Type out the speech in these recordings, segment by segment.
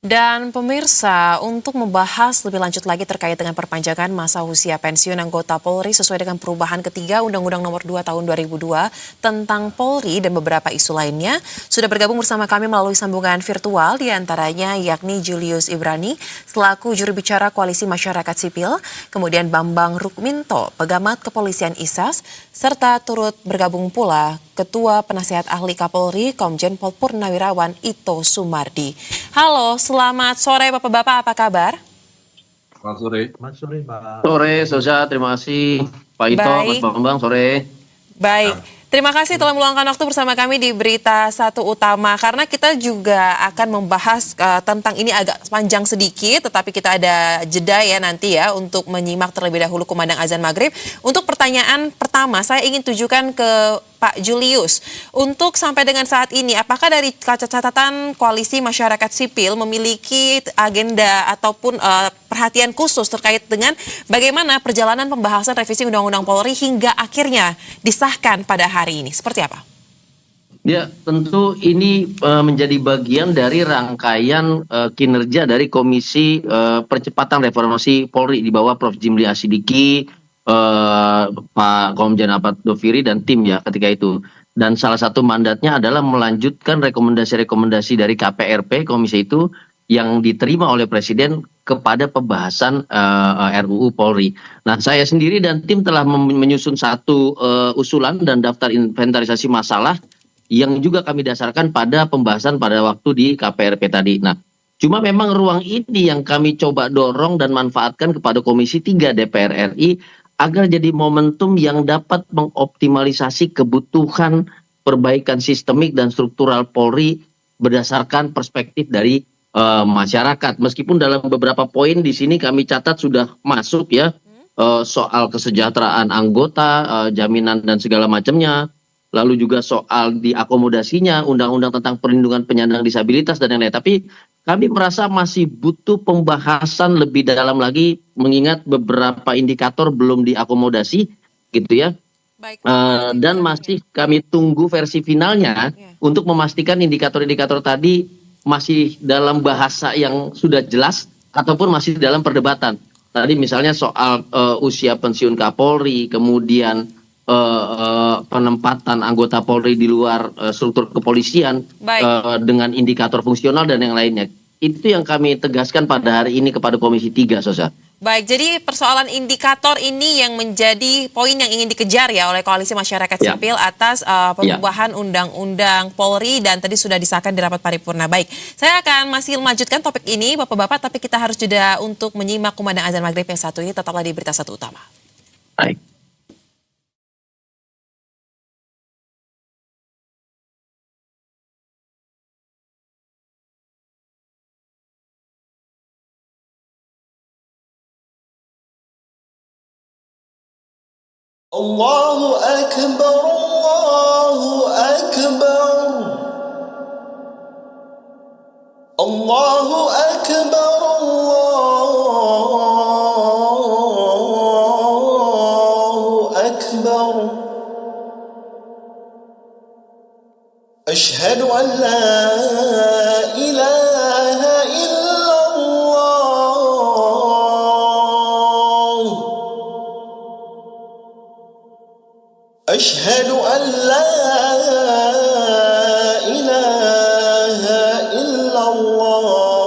Dan pemirsa, untuk membahas lebih lanjut lagi terkait dengan perpanjangan masa usia pensiun anggota Polri sesuai dengan perubahan ketiga Undang-Undang Nomor 2 Tahun 2002 tentang Polri dan beberapa isu lainnya, sudah bergabung bersama kami melalui sambungan virtual diantaranya yakni Julius Ibrani selaku juru bicara Koalisi Masyarakat Sipil, kemudian Bambang Rukminto, Pegamat Kepolisian ISAS, serta turut bergabung pula Ketua Penasehat Ahli Kapolri Komjen Pol Purnawirawan Ito Sumardi. Halo, selamat sore Bapak-Bapak, apa kabar? Selamat sore. Selamat sore, Pak. Sore, Sosa. Terima kasih. Pak Ito, Mas Baik, Bambang, sore. baik. Terima kasih telah meluangkan waktu bersama kami di Berita Satu Utama. Karena kita juga akan membahas tentang ini agak panjang sedikit, tetapi kita ada jeda ya nanti ya untuk menyimak terlebih dahulu kumandang azan maghrib. Untuk pertanyaan pertama, saya ingin tujukan ke Pak Julius. Untuk sampai dengan saat ini, apakah dari catatan Koalisi Masyarakat Sipil memiliki agenda ataupun perhatian khusus terkait dengan bagaimana perjalanan pembahasan revisi Undang-Undang Polri hingga akhirnya disahkan pada hari ini? Seperti apa? Ya, tentu ini menjadi bagian dari rangkaian kinerja dari Komisi Percepatan Reformasi Polri di bawah Prof. Jimli Asidiki, Pak Komjen Ahmad Doviri dan tim ya ketika itu. Dan salah satu mandatnya adalah melanjutkan rekomendasi-rekomendasi dari KPRP komisi itu yang diterima oleh Presiden kepada pembahasan RUU Polri. Nah, saya sendiri dan tim telah menyusun satu usulan dan daftar inventarisasi masalah yang juga kami dasarkan pada pembahasan pada waktu di KPRP tadi. Nah, cuma memang ruang ini yang kami coba dorong dan manfaatkan kepada Komisi 3 DPR RI agar jadi momentum yang dapat mengoptimalisasi kebutuhan perbaikan sistemik dan struktural Polri berdasarkan perspektif dari masyarakat. Meskipun dalam beberapa poin di sini kami catat sudah masuk ya soal kesejahteraan anggota, jaminan dan segala macamnya. Lalu juga soal diakomodasinya, undang-undang tentang perlindungan penyandang disabilitas dan lain-lain. Tapi kami merasa masih butuh pembahasan lebih dalam lagi mengingat beberapa indikator belum diakomodasi gitu ya. Baik, Dan masih kami tunggu versi finalnya untuk memastikan indikator-indikator tadi masih dalam bahasa yang sudah jelas ataupun masih dalam perdebatan. Tadi misalnya soal usia pensiun Kapolri, kemudian penempatan anggota Polri di luar struktur kepolisian dengan indikator fungsional dan yang lainnya. Itu yang kami tegaskan pada hari ini kepada Komisi 3, Sosa. Baik, jadi persoalan indikator ini yang menjadi poin yang ingin dikejar ya oleh Koalisi Masyarakat Sipil atas perubahan Undang-Undang Polri dan tadi sudah disahkan di rapat paripurna. Baik, saya akan masih melanjutkan topik ini Bapak-Bapak, tapi kita harus jeda untuk menyimak kumandang azan maghrib yang satu ini. Tetaplah di Berita Satu Utama. Baik. Allahu Akbar, Allahu Akbar, Allahu Akbar, Allahu Akbar. Ashhadu an la ilaha illallah. أشهد أن لا إله إلا الله.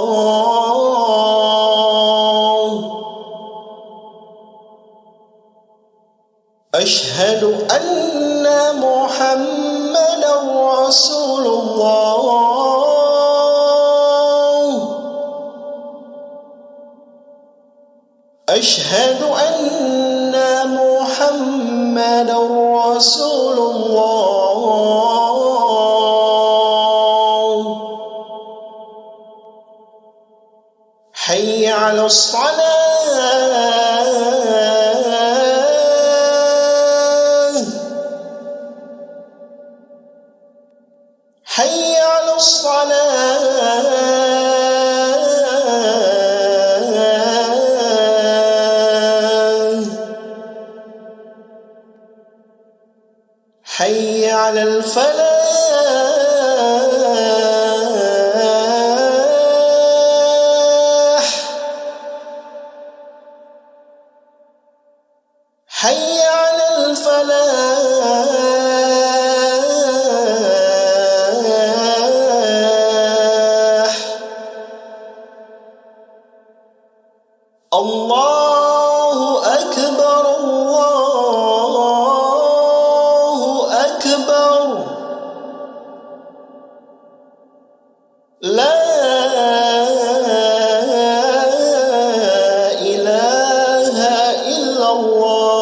أشهد أن محمدا رسول الله. أشهد أن محمدا رسول الله. حي على الصلاة. حي على الصلاة. حي على الفلاح. الله أكبر الله أكبر لا إله إلا الله.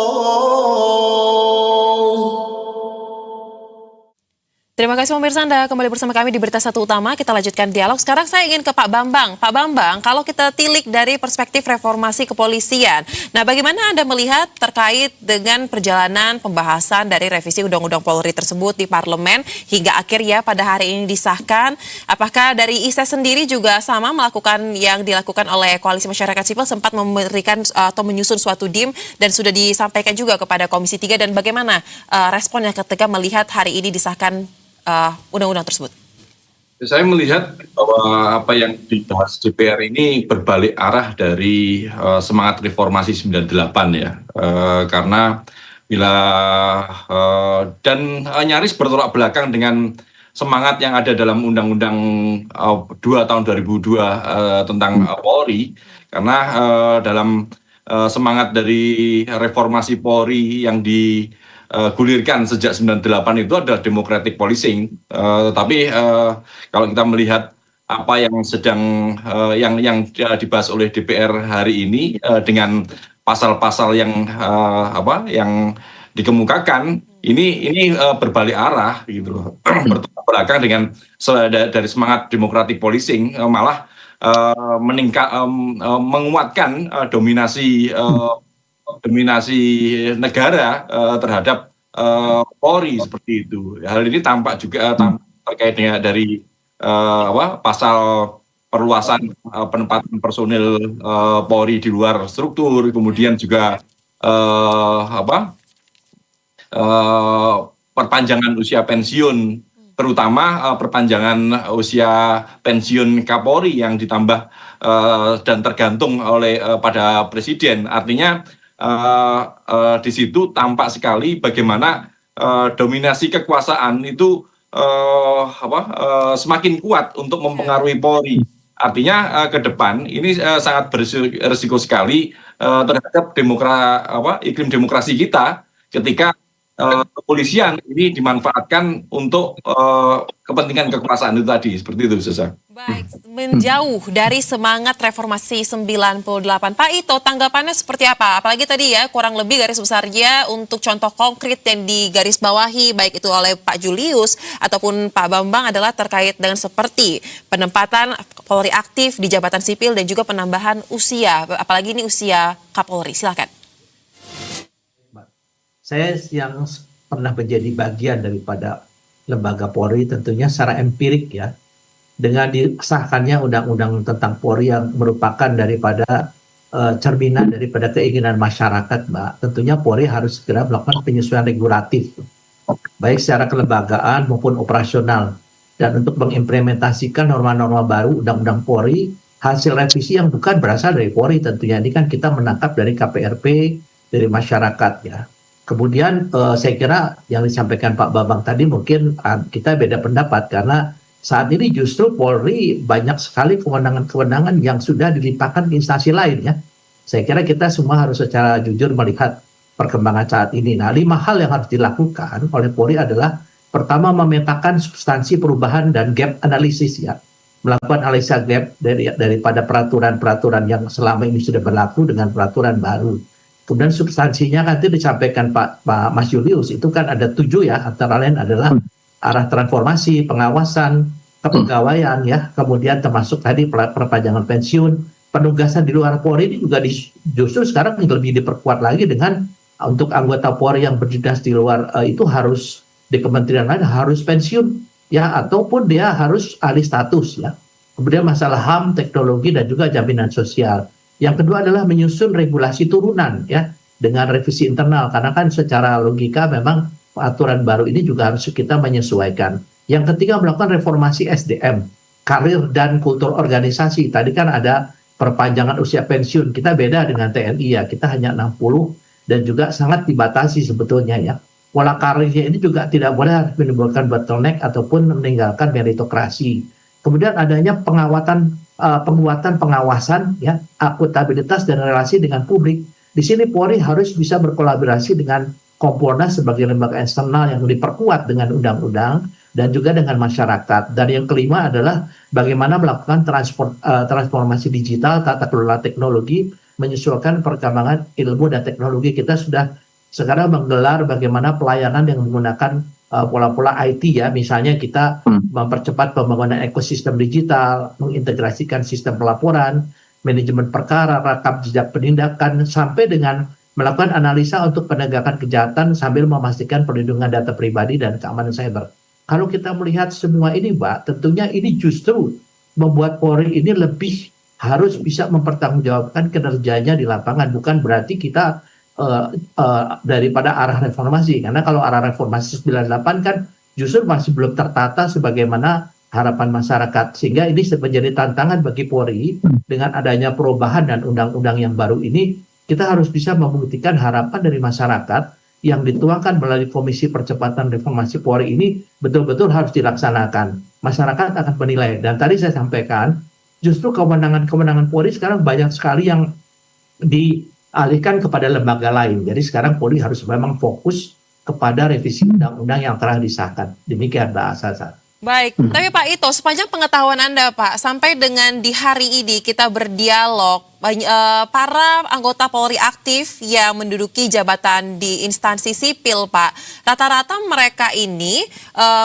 Terima kasih pemirsa, Anda kembali bersama kami di Berita Satu Utama. Kita lanjutkan dialog. Sekarang saya ingin ke Pak Bambang. Pak Bambang, kalau kita tilik dari perspektif reformasi kepolisian, nah bagaimana Anda melihat terkait dengan perjalanan pembahasan dari revisi Undang-Undang Polri tersebut di parlemen hingga akhirnya pada hari ini disahkan? Apakah dari ISE sendiri juga sama melakukan yang dilakukan oleh Koalisi Masyarakat Sipil, sempat memberikan atau menyusun suatu DIM dan sudah disampaikan juga kepada Komisi 3, dan bagaimana responnya ketika melihat hari ini disahkan undang-undang tersebut? Saya melihat bahwa apa yang dibahas DPR ini berbalik arah dari semangat reformasi 98 ya. Karena bila dan nyaris bertolak belakang dengan semangat yang ada dalam Undang-Undang 2 tahun 2002 tentang Polri. Karena dalam semangat dari reformasi Polri yang digulirkan sejak 98 itu adalah democratic policing, tapi kalau kita melihat apa yang sedang yang dibahas oleh DPR hari ini dengan pasal-pasal yang yang dikemukakan ini berbalik arah gitu loh. Bertolak belakang dengan dari semangat democratic policing, malah menguatkan dominasi negara terhadap Polri seperti itu. Hal ini tampak juga terkait dengan dari pasal perluasan penempatan personil Polri di luar struktur, kemudian juga perpanjangan usia pensiun, terutama perpanjangan usia pensiun Kapolri yang ditambah dan tergantung oleh pada Presiden. Artinya di situ tampak sekali bagaimana dominasi kekuasaan itu semakin kuat untuk mempengaruhi Polri. Artinya ke depan ini sangat berisiko sekali terhadap iklim demokrasi kita ketika kepolisian ini dimanfaatkan untuk kepentingan kekuasaan itu tadi, seperti itu, Sesa. Baik, menjauh dari semangat reformasi 98. Pak Ito, tanggapannya seperti apa? Apalagi tadi ya, kurang lebih garis besarnya untuk contoh konkret yang digarisbawahi, baik itu oleh Pak Julius ataupun Pak Bambang, adalah terkait dengan seperti penempatan Polri aktif di jabatan sipil dan juga penambahan usia, apalagi ini usia Kapolri. Silakan. Saya yang pernah menjadi bagian daripada lembaga Polri tentunya secara empirik ya, dengan disahkannya undang-undang tentang Polri yang merupakan daripada cerminan daripada keinginan masyarakat, Mbak. Tentunya Polri harus segera melakukan penyesuaian regulatif, baik secara kelembagaan maupun operasional. Dan untuk mengimplementasikan norma-norma baru Undang-Undang Polri, hasil revisi yang bukan berasal dari Polri tentunya. Ini kan kita menangkap dari KPRP, dari masyarakat ya. Kemudian saya kira yang disampaikan Pak Bambang tadi mungkin kita beda pendapat, karena saat ini justru Polri banyak sekali kewenangan-kewenangan yang sudah dilimpahkan ke instansi lain ya. Saya kira kita semua harus secara jujur melihat perkembangan saat ini. Nah, 5 hal yang harus dilakukan oleh Polri adalah pertama, memetakan substansi perubahan dan gap analisis ya. Melakukan analisa gap daripada peraturan-peraturan yang selama ini sudah berlaku dengan peraturan baru. Kemudian substansinya nanti disampaikan Pak Mas Julius, itu kan ada 7 ya, antara lain adalah arah transformasi, pengawasan, kepegawaian ya, kemudian termasuk tadi perpanjangan pensiun, penugasan di luar Polri ini juga justru sekarang lebih diperkuat lagi dengan untuk anggota Polri yang berdinas di luar itu harus di kementerian lain harus pensiun ya, ataupun dia harus alih status ya. Kemudian masalah HAM, teknologi dan juga jaminan sosial. Yang kedua adalah menyusun regulasi turunan ya dengan revisi internal, karena kan secara logika memang aturan baru ini juga harus kita menyesuaikan. Yang ketiga, melakukan reformasi SDM, karir dan kultur organisasi. Tadi kan ada perpanjangan usia pensiun, kita beda dengan TNI ya, kita hanya 60 dan juga sangat dibatasi sebetulnya ya. Pola karirnya ini juga tidak boleh menimbulkan bottleneck ataupun meninggalkan meritokrasi. Kemudian adanya penguatan pengawasan, ya, akuntabilitas dan relasi dengan publik. Di sini Polri harus bisa berkolaborasi dengan Kompolnas sebagai lembaga eksternal yang diperkuat dengan undang-undang dan juga dengan masyarakat. Dan yang kelima adalah bagaimana melakukan transformasi digital, tata kelola teknologi, menyesuaikan perkembangan ilmu dan teknologi. Kita sudah sekarang menggelar bagaimana pelayanan yang menggunakan pola-pola IT, ya, misalnya kita mempercepat pembangunan ekosistem digital, mengintegrasikan sistem pelaporan, manajemen perkara, rekam jejak penindakan, sampai dengan melakukan analisa untuk penegakan kejahatan sambil memastikan perlindungan data pribadi dan keamanan cyber. Kalau kita melihat semua ini, Mbak, tentunya ini justru membuat Polri ini lebih harus bisa mempertanggungjawabkan kinerjanya di lapangan. Bukan berarti kita daripada arah reformasi, karena kalau arah reformasi 98 kan justru masih belum tertata sebagaimana harapan masyarakat, sehingga ini menjadi tantangan bagi Polri. Dengan adanya perubahan dan undang-undang yang baru ini, kita harus bisa membuktikan harapan dari masyarakat yang dituangkan melalui Komisi Percepatan Reformasi Polri ini betul-betul harus dilaksanakan. Masyarakat akan menilai, dan tadi saya sampaikan justru kewenangan-kewenangan Polri sekarang banyak sekali yang dialihkan kepada lembaga lain. Jadi sekarang Polri harus memang fokus kepada revisi undang-undang yang telah disahkan. Demikian, Mbak Sasa. Baik, tapi Pak Ito, sepanjang pengetahuan Anda Pak, sampai dengan di hari ini kita berdialog, para anggota Polri aktif yang menduduki jabatan di instansi sipil Pak, rata-rata mereka ini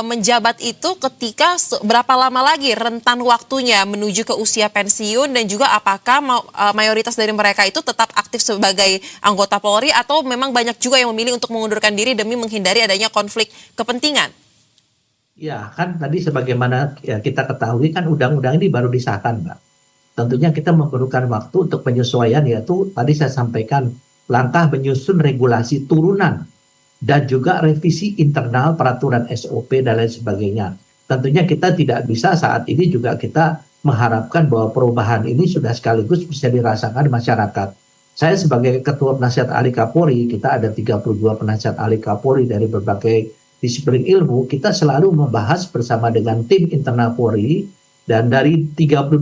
menjabat itu ketika berapa lama lagi rentan waktunya menuju ke usia pensiun, dan juga apakah mayoritas dari mereka itu tetap aktif sebagai anggota Polri atau memang banyak juga yang memilih untuk mengundurkan diri demi menghindari adanya konflik kepentingan? Ya, kan tadi sebagaimana ya kita ketahui kan undang-undang ini baru disahkan, Mbak. Tentunya kita memerlukan waktu untuk penyesuaian, yaitu tadi saya sampaikan langkah menyusun regulasi turunan dan juga revisi internal peraturan SOP dan lain sebagainya. Tentunya kita tidak bisa saat ini juga kita mengharapkan bahwa perubahan ini sudah sekaligus bisa dirasakan masyarakat. Saya sebagai Ketua Penasihat Ahli Kapolri, kita ada 32 penasihat ahli Kapolri dari berbagai disiplin ilmu, kita selalu membahas bersama dengan tim internal Polri, dan dari 32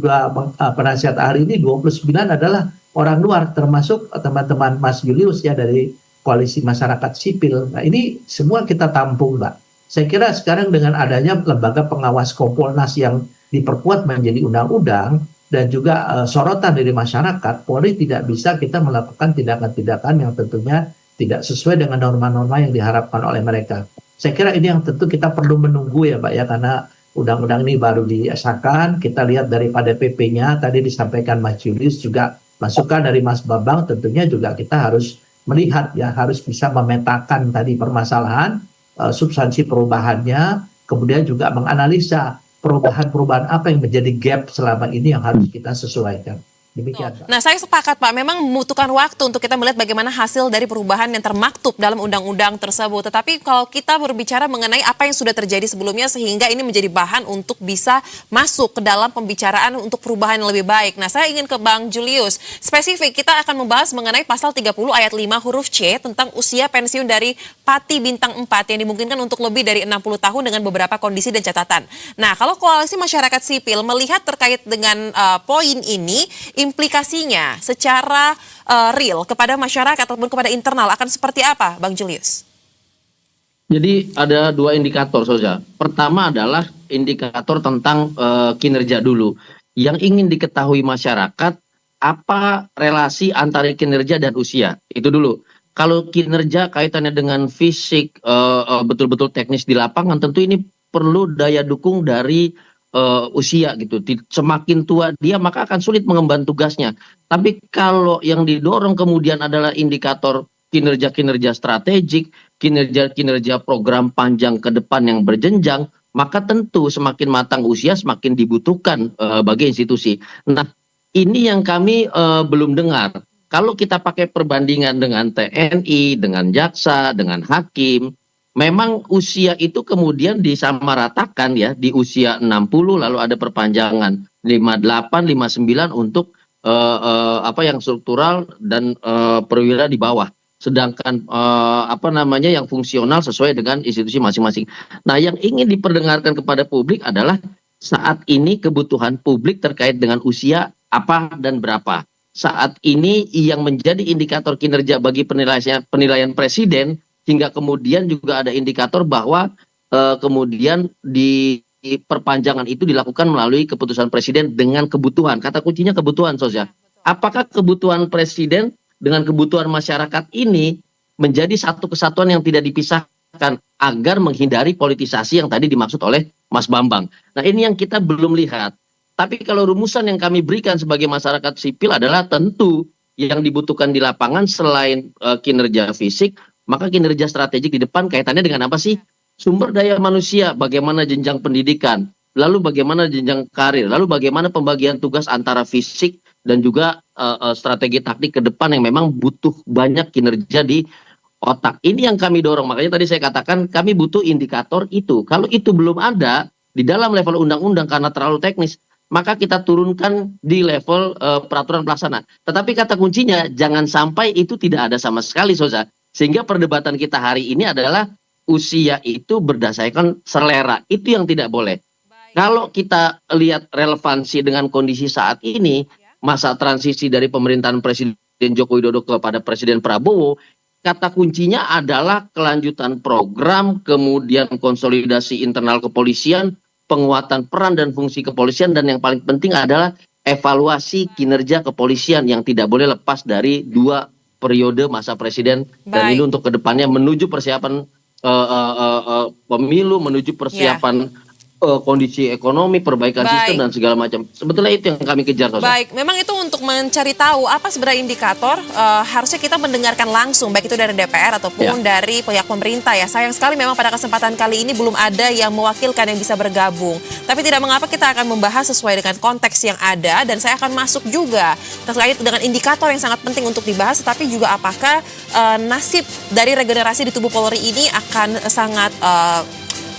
penasihat ahli ini 29 adalah orang luar, termasuk teman-teman Mas Julius ya dari Koalisi Masyarakat Sipil. Nah, ini semua kita tampung, Mbak. Saya kira sekarang dengan adanya lembaga pengawas Kompolnas yang diperkuat menjadi undang-undang dan juga sorotan dari masyarakat, Polri tidak bisa kita melakukan tindakan-tindakan yang tentunya tidak sesuai dengan norma-norma yang diharapkan oleh mereka. Saya kira ini yang tentu kita perlu menunggu ya Pak ya, karena undang-undang ini baru disahkan. Kita lihat daripada PP-nya, tadi disampaikan Mas Julius, juga masukan dari Mas Bambang, tentunya juga kita harus melihat ya, harus bisa memetakan tadi permasalahan, substansi perubahannya, kemudian juga menganalisa perubahan-perubahan apa yang menjadi gap selama ini yang harus kita sesuaikan. Demikian, Pak. Nah, saya sepakat Pak, memang membutuhkan waktu untuk kita melihat bagaimana hasil dari perubahan yang termaktub dalam undang-undang tersebut. Tetapi kalau kita berbicara mengenai apa yang sudah terjadi sebelumnya sehingga ini menjadi bahan untuk bisa masuk ke dalam pembicaraan untuk perubahan yang lebih baik. Nah, saya ingin ke Bang Julius. Spesifik, kita akan membahas mengenai pasal 30 ayat 5 huruf C tentang usia pensiun dari Pati Bintang 4 yang dimungkinkan untuk lebih dari 60 tahun dengan beberapa kondisi dan catatan. Nah, kalau Koalisi Masyarakat Sipil melihat terkait dengan poin ini, implikasinya secara real kepada masyarakat ataupun kepada internal akan seperti apa, Bang Julius? Jadi ada dua indikator saja. Pertama adalah indikator tentang kinerja dulu. Yang ingin diketahui masyarakat, apa relasi antara kinerja dan usia. Itu dulu. Kalau kinerja kaitannya dengan fisik, betul-betul teknis di lapangan, tentu ini perlu daya dukung dari usia gitu. Semakin tua dia maka akan sulit mengemban tugasnya. Tapi kalau yang didorong kemudian adalah indikator kinerja-kinerja strategik, kinerja-kinerja program panjang ke depan yang berjenjang, maka tentu semakin matang usia semakin dibutuhkan bagi institusi. Nah, ini yang kami belum dengar. Kalau kita pakai perbandingan dengan TNI, dengan jaksa, dengan hakim, memang usia itu kemudian disamaratakan ya, di usia 60 lalu ada perpanjangan 58, 59 untuk apa yang struktural dan perwira di bawah. Sedangkan yang fungsional sesuai dengan institusi masing-masing. Nah, yang ingin diperdengarkan kepada publik adalah saat ini kebutuhan publik terkait dengan usia apa dan berapa. Saat ini yang menjadi indikator kinerja bagi penilaian presiden, hingga kemudian juga ada indikator bahwa kemudian di perpanjangan itu dilakukan melalui keputusan presiden dengan kebutuhan. Kata kuncinya kebutuhan, Sosya. Apakah kebutuhan presiden dengan kebutuhan masyarakat ini menjadi satu kesatuan yang tidak dipisahkan agar menghindari politisasi yang tadi dimaksud oleh Mas Bambang. Nah, ini yang kita belum lihat. Tapi kalau rumusan yang kami berikan sebagai masyarakat sipil adalah tentu yang dibutuhkan di lapangan selain kinerja fisik, maka kinerja strategik di depan kaitannya dengan apa sih? Sumber daya manusia, bagaimana jenjang pendidikan, lalu bagaimana jenjang karir, lalu bagaimana pembagian tugas antara fisik dan juga strategi taktik ke depan yang memang butuh banyak kinerja di otak. Ini yang kami dorong. Makanya tadi saya katakan kami butuh indikator itu. Kalau itu belum ada di dalam level undang-undang karena terlalu teknis, maka kita turunkan di level peraturan pelaksana. Tetapi kata kuncinya jangan sampai itu tidak ada sama sekali, Sosa. Sehingga perdebatan kita hari ini adalah usia itu berdasarkan selera. Itu yang tidak boleh. Kalau kita lihat relevansi dengan kondisi saat ini, masa transisi dari pemerintahan Presiden Joko Widodo kepada Presiden Prabowo, kata kuncinya adalah kelanjutan program, kemudian konsolidasi internal kepolisian, penguatan peran dan fungsi kepolisian, dan yang paling penting adalah evaluasi kinerja kepolisian yang tidak boleh lepas dari 2 periode masa presiden. Dan ini untuk kedepannya menuju persiapan pemilu, menuju persiapan kondisi ekonomi, perbaikan sistem dan segala macam. Sebetulnya itu yang kami kejar. Baik, memang itu untuk mencari tahu apa sebenarnya indikator harusnya kita mendengarkan langsung, baik itu dari DPR ataupun dari pihak pemerintah ya. Sayang sekali memang pada kesempatan kali ini belum ada yang mewakilkan yang bisa bergabung. Tapi tidak mengapa, kita akan membahas sesuai dengan konteks yang ada, dan saya akan masuk juga terkait dengan indikator yang sangat penting untuk dibahas, tetapi juga apakah nasib dari regenerasi di tubuh Polri ini akan sangat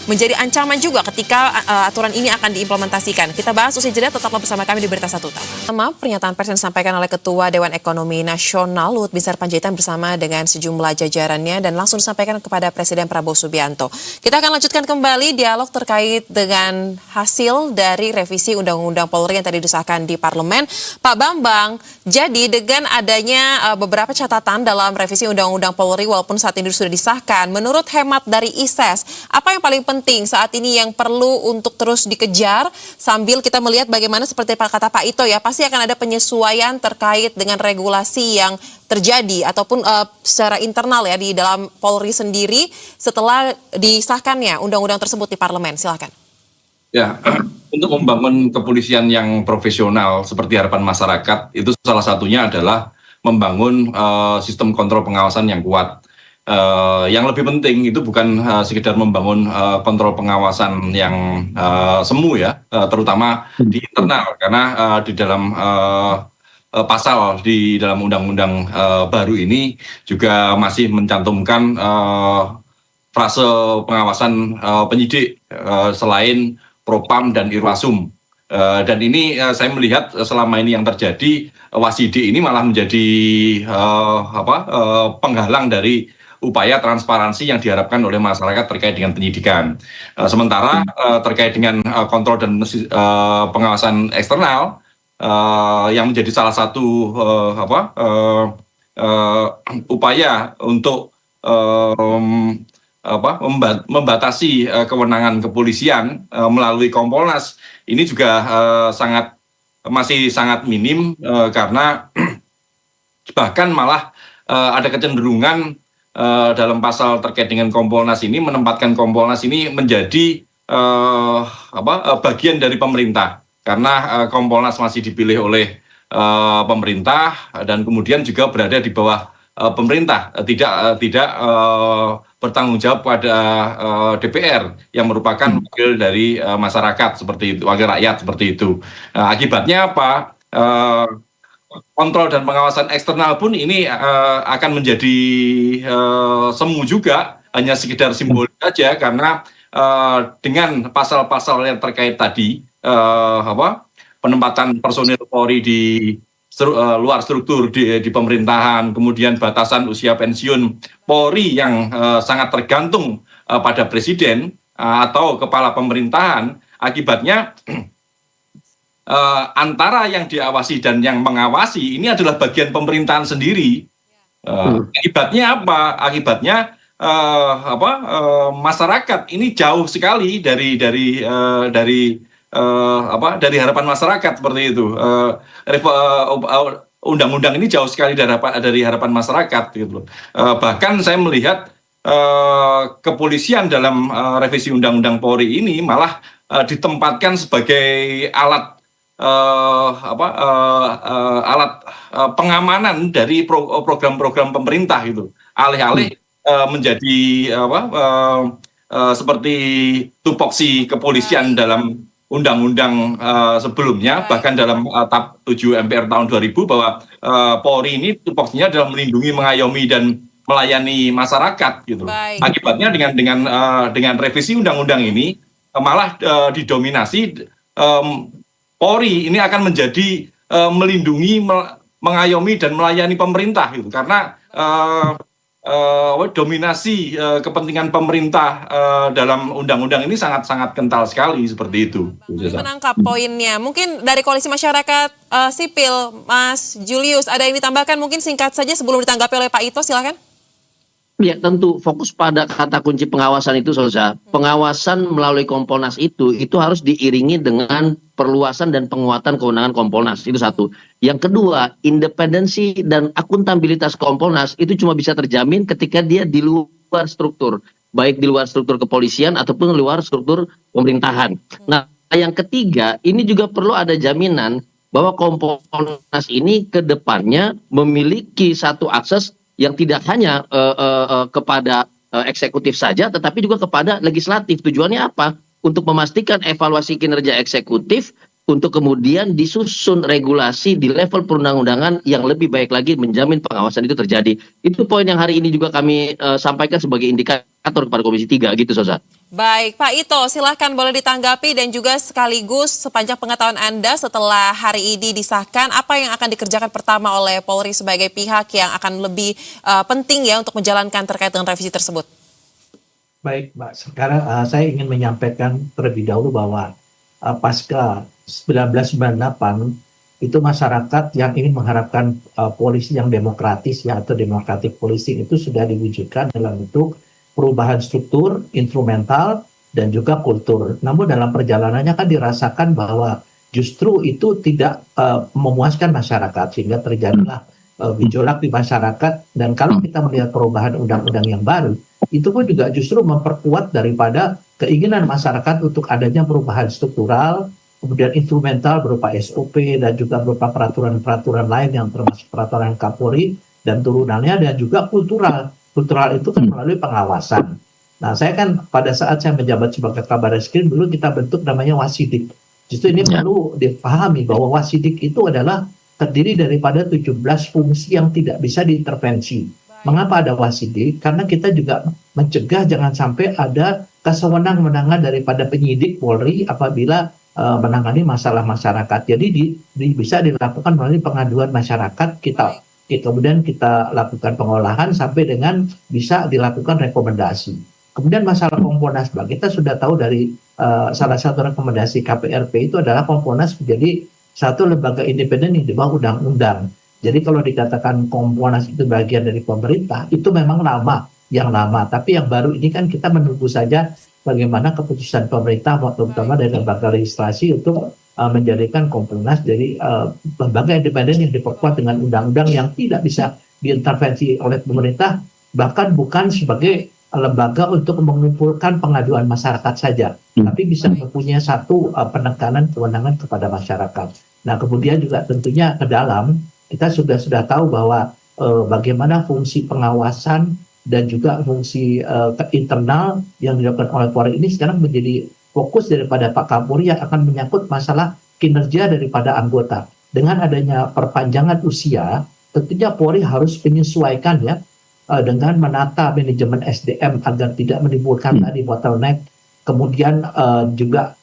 menjadi ancaman juga ketika aturan ini akan diimplementasikan. Kita bahas usai jeda, tetaplah bersama kami di Berita Satu Utama. Pernyataan pers yang disampaikan oleh Ketua Dewan Ekonomi Nasional Luhut Binsar Panjaitan bersama dengan sejumlah jajarannya dan langsung disampaikan kepada Presiden Prabowo Subianto. Kita akan lanjutkan kembali dialog terkait dengan hasil dari revisi Undang-Undang Polri yang tadi disahkan di Parlemen. Pak Bambang, jadi dengan adanya beberapa catatan dalam revisi Undang-Undang Polri walaupun saat ini sudah disahkan, menurut hemat dari ISES, apa yang paling penting saat ini yang perlu untuk terus dikejar sambil kita melihat bagaimana seperti kata Pak Ito ya, pasti akan ada penyesuaian terkait dengan regulasi yang terjadi ataupun secara internal ya di dalam Polri sendiri setelah disahkannya undang-undang tersebut di Parlemen. Silakan. Ya, untuk membangun kepolisian yang profesional seperti harapan masyarakat, itu salah satunya adalah membangun sistem kontrol pengawasan yang kuat. Yang lebih penting itu bukan sekedar membangun kontrol pengawasan yang semu ya, terutama di internal, karena di dalam pasal di dalam undang-undang baru ini juga masih mencantumkan frase pengawasan penyidik selain Propam dan Irwasum. Dan ini saya melihat selama ini yang terjadi, Wasidi ini malah menjadi penghalang dari upaya transparansi yang diharapkan oleh masyarakat terkait dengan penyidikan. Sementara terkait dengan kontrol dan pengawasan eksternal yang menjadi salah satu upaya untuk membatasi kewenangan kepolisian melalui Kompolnas ini juga masih sangat minim, karena bahkan malah ada kecenderungan dalam pasal terkait dengan Kompolnas ini menempatkan Kompolnas ini menjadi bagian dari pemerintah, karena Kompolnas masih dipilih oleh pemerintah dan kemudian juga berada di bawah pemerintah, tidak bertanggung jawab pada DPR yang merupakan wakil dari masyarakat seperti itu, wakil rakyat seperti itu. Akibatnya apa? Kontrol dan pengawasan eksternal pun ini akan menjadi semu juga, hanya sekedar simbolik saja, karena dengan pasal-pasal yang terkait tadi, penempatan personil Polri di luar struktur di pemerintahan, kemudian batasan usia pensiun Polri yang sangat tergantung pada presiden atau kepala pemerintahan, Akibatnya antara yang diawasi dan yang mengawasi ini adalah bagian pemerintahan sendiri. Akibatnya apa? Akibatnya masyarakat ini jauh sekali dari harapan masyarakat seperti itu. Undang-undang ini jauh sekali dari harapan masyarakat gitu. Bahkan saya melihat kepolisian dalam revisi Undang-Undang Polri ini malah ditempatkan sebagai alat pengamanan dari program-program pemerintah gitu, alih-alih menjadi seperti tupoksi kepolisian dalam undang-undang sebelumnya, bahkan dalam TAP 7 MPR tahun 2000 bahwa Polri ini tupoksinya adalah melindungi, mengayomi dan melayani masyarakat gitu. Baik. Akibatnya dengan revisi undang-undang ini malah didominasi Polri ini akan menjadi melindungi, mengayomi dan melayani pemerintah gitu, karena dominasi kepentingan pemerintah dalam undang-undang ini sangat-sangat kental sekali seperti itu. Menangkap poinnya. Mungkin dari Koalisi Masyarakat Sipil, Mas Julius, ada yang ditambahkan mungkin singkat saja sebelum ditanggapi oleh Pak Ito, silakan. Ya, tentu fokus pada kata kunci pengawasan itu, Sosa. Pengawasan melalui Kompolnas itu harus diiringi dengan perluasan dan penguatan kewenangan Kompolnas. Itu satu. Yang kedua, independensi dan akuntabilitas Kompolnas itu cuma bisa terjamin ketika dia di luar struktur. Baik di luar struktur kepolisian ataupun di luar struktur pemerintahan. Nah, yang ketiga, ini juga perlu ada jaminan bahwa Kompolnas ini ke depannya memiliki satu akses yang tidak hanya kepada eksekutif saja, tetapi juga kepada legislatif. Tujuannya apa? Untuk memastikan evaluasi kinerja eksekutif, untuk kemudian disusun regulasi di level perundang-undangan yang lebih baik lagi, menjamin pengawasan itu terjadi. Itu poin yang hari ini juga kami sampaikan sebagai indikator kepada Komisi 3, gitu, Sosa. Baik, Pak Ito, silahkan boleh ditanggapi dan juga sekaligus sepanjang pengetahuan Anda setelah hari ini disahkan, apa yang akan dikerjakan pertama oleh Polri sebagai pihak yang akan lebih penting ya untuk menjalankan terkait dengan revisi tersebut? Baik, Mbak. Sekarang saya ingin menyampaikan terlebih dahulu bahwa pasca 1998 itu masyarakat yang ingin mengharapkan polisi yang demokratis ya, atau democratic policing itu sudah diwujudkan dalam bentuk perubahan struktur, instrumental, dan juga kultur. Namun dalam perjalanannya kan dirasakan bahwa justru itu tidak memuaskan masyarakat, sehingga terjadilah gejolak di masyarakat. Dan kalau kita melihat perubahan undang-undang yang baru, itu pun juga justru memperkuat daripada keinginan masyarakat untuk adanya perubahan struktural, kemudian instrumental berupa SOP, dan juga berupa peraturan-peraturan lain yang termasuk peraturan Kapolri dan turunannya, dan juga kultural. Kultural itu kan melalui pengawasan. Nah, saya kan pada saat saya menjabat sebagai Kabarreskrim dulu kita bentuk namanya Wasidik. Justru ini perlu dipahami bahwa Wasidik itu adalah terdiri daripada 17 fungsi yang tidak bisa diintervensi. Mengapa ada Wasidik? Karena kita juga mencegah jangan sampai ada kesewenang-wenangan daripada penyidik Polri apabila menangani masalah masyarakat. Jadi bisa dilakukan melalui pengaduan masyarakat, kemudian kita lakukan pengolahan sampai dengan bisa dilakukan rekomendasi. Kemudian masalah Kompolnas, kita sudah tahu dari salah satu rekomendasi KPRP itu adalah Kompolnas menjadi satu lembaga independen yang di bawah undang-undang. Jadi kalau dikatakan Kompolnas itu bagian dari pemerintah, itu memang lama. Tapi yang baru ini kan kita menunggu saja bagaimana keputusan pemerintah, terutama dari lembaga legislasi untuk menjadikan Kompolnas dari lembaga independen yang diperkuat dengan undang-undang yang tidak bisa diintervensi oleh pemerintah, bahkan bukan sebagai lembaga untuk mengumpulkan pengaduan masyarakat saja, tapi bisa mempunyai satu penekanan kewenangan kepada masyarakat. Nah, kemudian juga tentunya ke dalam kita sudah tahu bahwa bagaimana fungsi pengawasan dan juga fungsi internal yang dilakukan oleh Polri ini sekarang menjadi fokus daripada Pak Kapolri yang akan menyangkut masalah kinerja daripada anggota. Dengan adanya perpanjangan usia, tentunya Polri harus menyesuaikan ya dengan menata manajemen SDM agar tidak menimbulkan tadi bottleneck, kemudian juga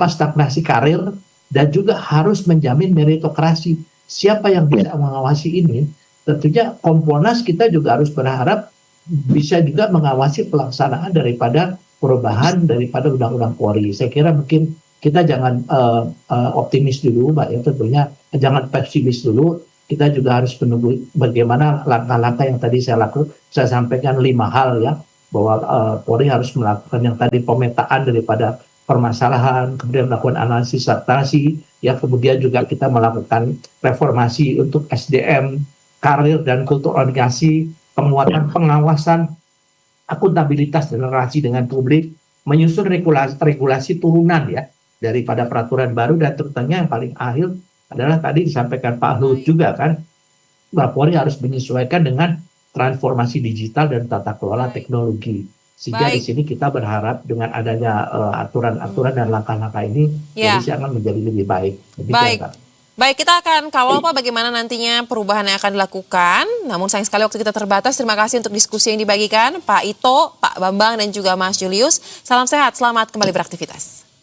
stagnasi karir, dan juga harus menjamin meritokrasi. Siapa yang bisa mengawasi ini? Tentunya Kompolnas kita juga harus berharap bisa juga mengawasi pelaksanaan daripada perubahan daripada undang-undang Polri. Saya kira mungkin kita jangan optimis dulu, Mbak, ya tentunya jangan pesimis dulu. Kita juga harus menunggu bagaimana langkah-langkah yang tadi saya sampaikan 5 hal ya, bahwa Polri harus melakukan yang tadi pemetaan daripada permasalahan, kemudian melakukan analisis strategi, ya kemudian juga kita melakukan reformasi untuk SDM, karir dan kultur organisasi, penguatan pengawasan, akuntabilitas dan relasi dengan publik, menyusun regulasi turunan ya daripada peraturan baru, dan terutama yang paling akhir adalah tadi disampaikan Pak Luhut juga kan, bahwa Polri harus menyesuaikan dengan transformasi digital dan tata kelola teknologi. Sehingga di sini kita berharap dengan adanya aturan-aturan dan langkah-langkah ini, polisi akan menjadi lebih baik. Baik, kita akan kawal Pak bagaimana nantinya perubahan yang akan dilakukan. Namun sayang sekali waktu kita terbatas. Terima kasih untuk diskusi yang dibagikan Pak Ito, Pak Bambang dan juga Mas Julius. Salam sehat, selamat kembali beraktivitas.